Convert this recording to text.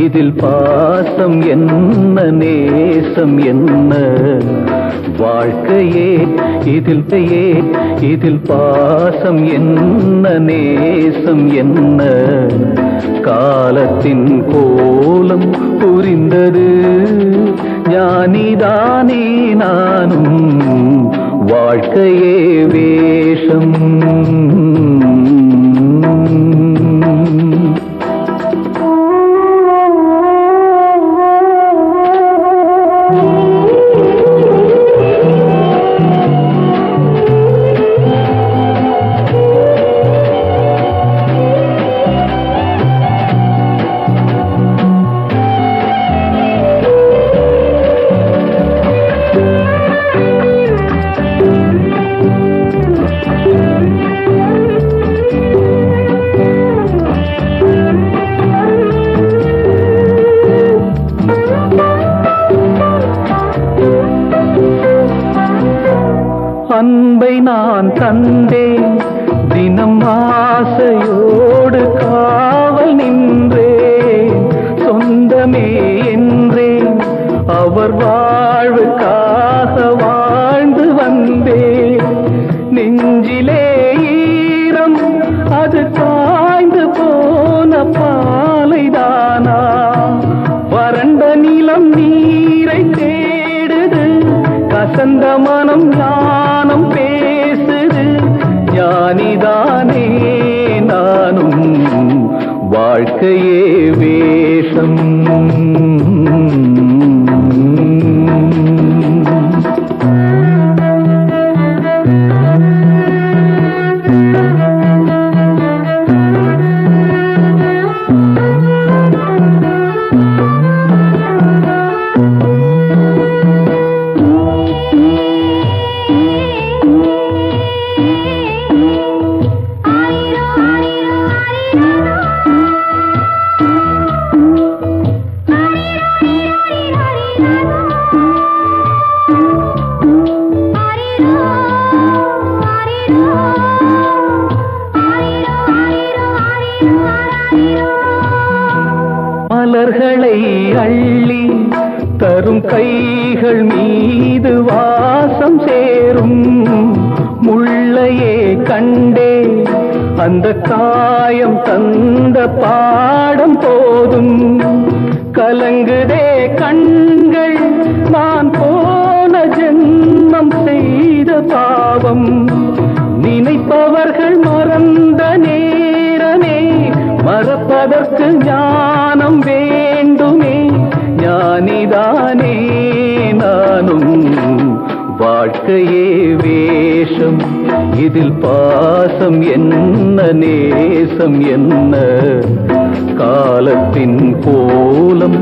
இதில் பாசம் என்ன நேசம் என்ன வாழ்க்கையே இதில் பாசம் என்ன நேசம் என்ன காலத்தின் கோலம் புரிந்தது ஞானிதானே நானும் வாழ்க்கையே வேஷம் அன்பை நான் தந்தேன் தினம் ஆசையோடு காவல் நின்றேன் சொந்தமே என்றேன் அவர் வாழ்வுக்காக வாழ்ந்து வந்தேன் நெஞ்சிலே ஈரம் அது காய்ந்து போன பாலைதானா வறண்ட நிலம் நீரை தேடுது கசந்த மனம் ஞானம் பேசுது ஞானிதானே நானும் வாழ்க்கையே வேஷம் மலர்களை அள்ளி தரும் கைகள் மீது வாசம் சேரும் முள்ளையே கண்டே அந்த காயம் தந்த பாடம் போதும் கலங்குதே கண்கள் நான் போன ஜென்மம் செய்த பாவம் நினைப்பவர்கள் மறந்த நேரமே மறப்பதற்கு ஞானம் வேண்டுமே ஞானிதானே நானும் வாழ்க்கையே வேஷம் இதில் பாசம் என்ன நேசம் என்ன காலத்தின் கோலம்